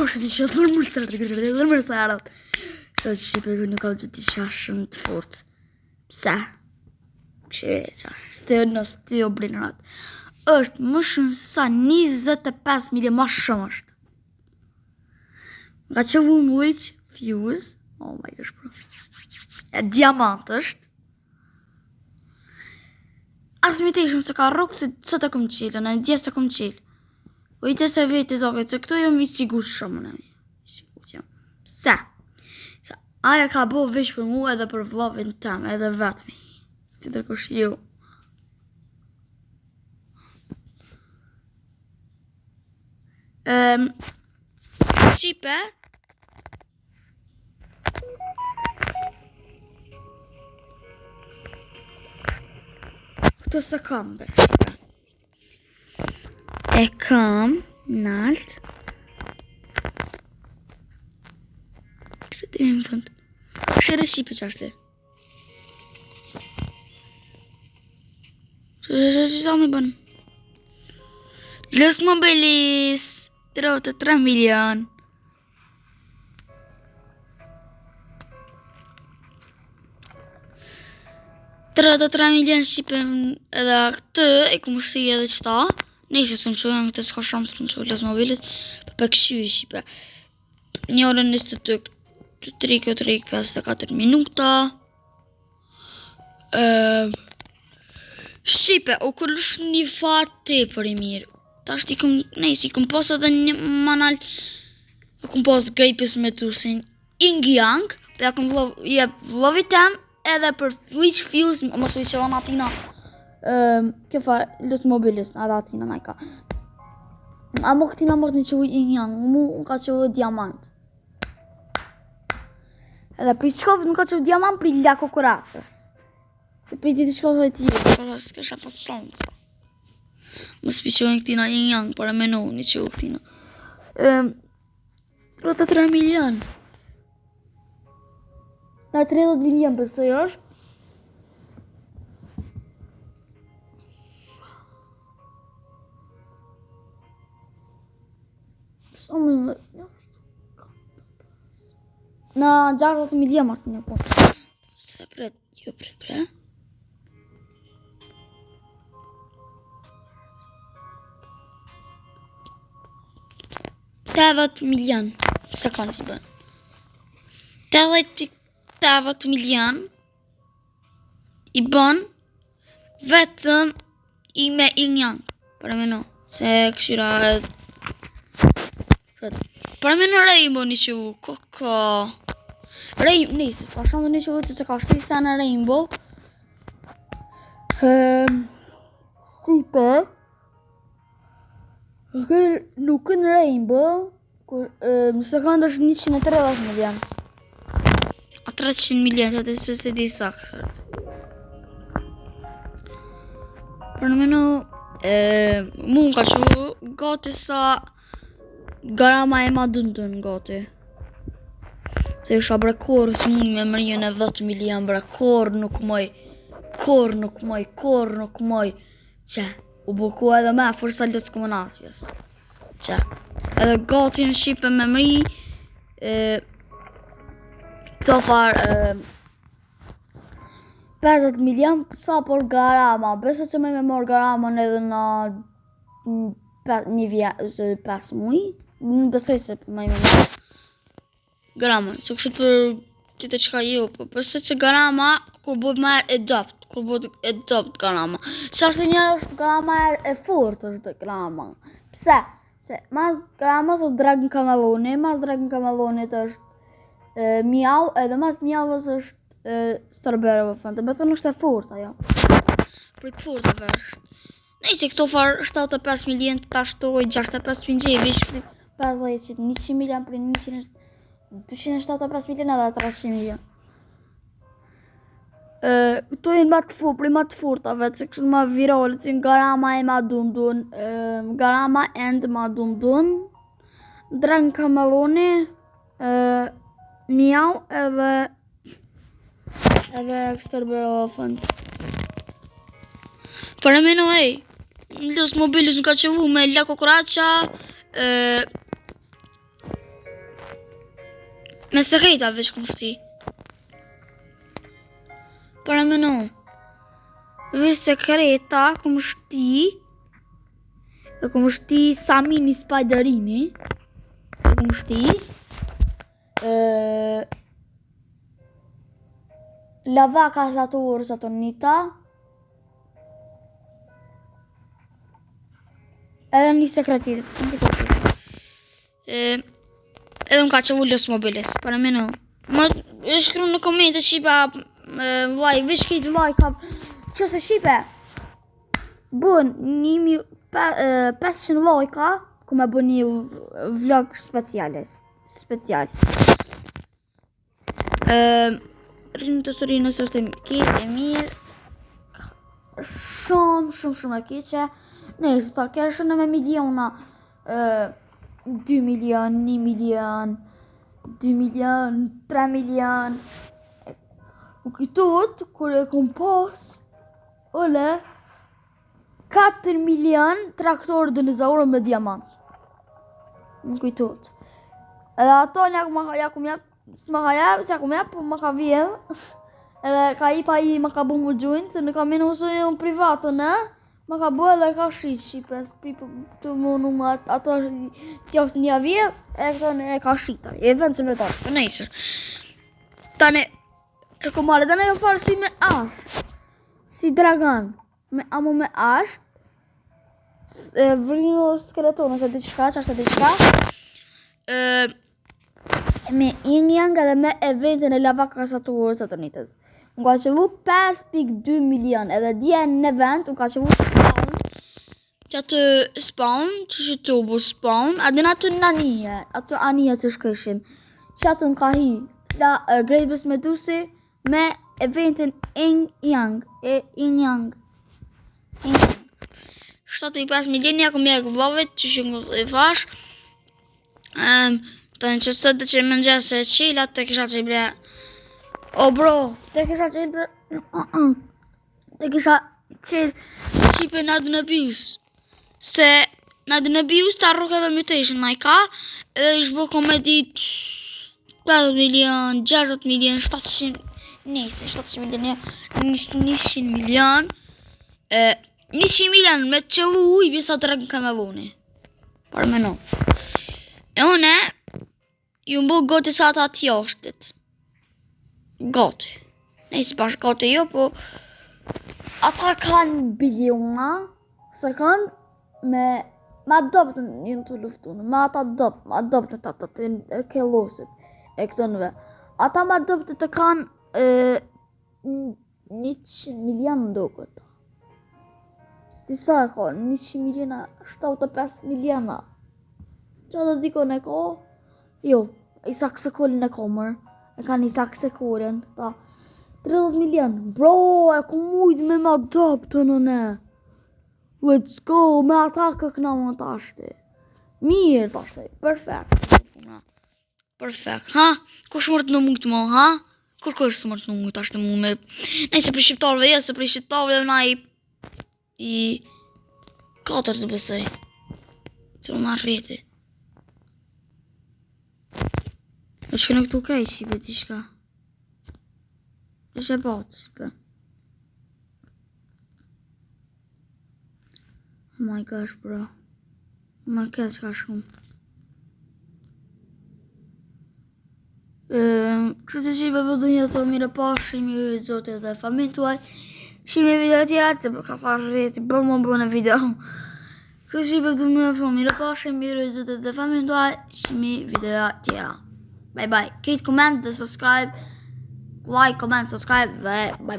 është të që dhërmër së arat. Sa që shqipe nuk ka të isha shumë të fort. Pse? Këshire qash, stë në stë o blinërat. është më shumë sa 25 milion, më shumë është. Nga që vu në witch fuse, oh my gosh bro, e diamant është. As mi të ishën se ka rokë se të kom qilë, në djesë të kom qilë. Ujte se vete zoke, që këto jam i sigur shumë në mi. Sigur jam. Pse? Se aja ka bo vesh për mu edhe për vlovin tem, edhe vetëmi. Ti tërkosh ju. Qipe. Këto se kam bre, qipe. E kam nalt. Këtë në fund. Shire qipe që ashtë. Që sa me bënë? Lës mobilis. 3 milion. $3 milion shqipen edhe këtë e ku më shti edhe qëta. Nejse së më qëve në këtë s'ka shumë të më qëve lës mobilis. Për këshu i shqipe. 1:23:54 minuta. Shqipe, o kërlush një fatë për i mirë. Ta është i këm pas edhe një manal. E këm pas grejpës me tusin Ing Yang. Për ja këm vlovit tem. Edhe për Witch Fuse, mos switchovan atina. Kjo fa lës mobilis, edhe atina najka. A mo këtina mërë një qëvu Ing Yang, mu ka qëvu diamant. Edhe për i qëkovë nuk ka qëvu diamant për i lako kuracës. Se për i ti të qëkovë e tjë, s'ka shë pas sonsa. Mos switchovan këtina Ing Yang, për e menu një qëvu këtina. 3 milion. Na 30 milion pësoj është. Na 60 milion martë një po. Se pret, jo pret. 80 milion. Se kanë t'i bën. 80 milion i bën vetëm i me Ing Yang. Para me no, se këshira para me në Rainbow një që vu, koko. Nisi, s'ka shumë një që vu, që se ka shtu sa në Rainbow. Sipe. Nuk në Rainbow, më se ka ndësh 130 milion. 300 milion, që të se di sakë. Për në menu, mu ka që gati sa garama e ma dëndën gati. Se isha bre korë, së mund me mërjën e 10 milion bre, korë nuk moj. Që, u buku edhe me, forsa lësë komunasjes. Që, edhe gati në Shqipe me mërjë, këto farë 50 milion sa por garama. Besë që me morë garama në edhe në 5 muj. Besë se me morë garama. Se kështë për tite qka ju. Besë që garama kur bod me adopt. Kur bod adopt garama. Që është një është garama e fort është garama. Pse? Se mas garama së Dragon Cameloni. Mas Dragon Camelonit është miau, edhe mas miavës është Starberë vë fëndë, me thënë është e fort ajo. Për të fort e vështë. Nëjse këto farë 75 milion të ashtoj, 65 milion, vish 50, 100 milion për 275 milion edhe 300 milion. Këto jenë ma të fort, për ma të fortave, që kështë ma virale, që në garama e ma dundun, garama end ma dundun, Dragon Cameloni, miau edhe Starberë fënd. Për e menu lës mobilis nuk ka qëvu me lako kuraqa, Me sekreta veç kom shti. Para me no. Veç sekreta kom shti. E kom shti Samini Spiderini. E kom shti. La vaca Saturnita. Edhe një sekretirët. Edhe më ka që vullës mobilis. Para me no. Më shkru në komente Shqipa. Vaj, veç kitë vaj ka. Që se Shqipe. Bën 1500 lajka. Ku me bën një vlog special. Rinë të sërinës është e mirë. Shumë e keqe. Nëjse, sa kërë në me miliona. 2 milion, 1 milion, 2 milion, 3 milion. U kujtot, kur e kom pas, 4 milion traktorë dinozaurë me diamant. Më kujtot. Edhe ato një jakum jep, s'ma ka jep, s'jakum jep, po më ka vjem. Edhe ka i pa i më ka bu më gjujnë, se në ka minu së një privatën, më ka bu edhe ka shqit Shqipes, të mënu më ato tja është një vjet, e këto e ka shqita, e vend se me ta, të nejsër. Tane, e ko marrë, tane jo farë si me ashtë, si dragan, amo me ashtë, vrino skeleton, ose diçka, qashtë diçka, me Yin-Yang edhe me eventin e La Vaca Saturnitës. Më ka qëvu 5.2 milion, edhe dje në event, më ka qëvu spawn, që atë spawn, që që të bu spawn, adin atë në anije, atë anije që shkëshim, që atë më ka hi, la Grejbës Medusi, me eventin Yin-Yang, Yin-Yang. 7.5 milion, ja kom jak vlovit, që që më e fash, të në që sëtë që më nxesë se qilat, të kisha që i bre. O bro, të kisha që i bre. Të kisha që i qipe në adë në bius. Se në adë në bius të arruk edhe mutation na i ka, edhe i shbo komedi 5 milion, 60 milion, 700, nese, 700 milion, 100 milion. 100 milion me që u i bisa të regën ka me vuni. Par me no. E une, ju mbu goti sa ta t'jashtit. Goti. Nejsi pash goti jo, po ata kanë biliona, se kanë me adoptën njën të luftun, me ata adoptët ata të kellosit e këtënve. Ata me adoptët të kanë 100 milion ndo këta. Stisa e kanë, 100 miliona, 75 miliona. Qa të dikon e ka? Jo, i sakse kullin e komër. E ka një sakse kullin. 30 milion. Bro, e ku mujt me ma adoptë në ne. Let's go, me ata këkna më të ashti. Mirë të ashti, perfekt. Perfekt, ha? Kush mërë të në mujtë më, ha? Kur kush së mërë të në mujtë ashti mu me... Nejse për shqiptarve, jesë për shqiptarve na i 4 të besoj. Se më nga rriti. E që në këtu krejt Shqipe t'i shka. E që e batë Shqipe. Oh my gosh bro. Më keq ka shumë. Kështë të Shqipe për du një të mire pa, shimi ju zotit dhe familj tuaj. Shimi video tjera, që ka farë rriti, bërë më bënë video. Kështë Shqipe për du mire pa, shimi ju zotit dhe familj tuaj. Shimi video tjera. Bye bye. Keep comment, subscribe, like, comment, subscribe. Bye bye.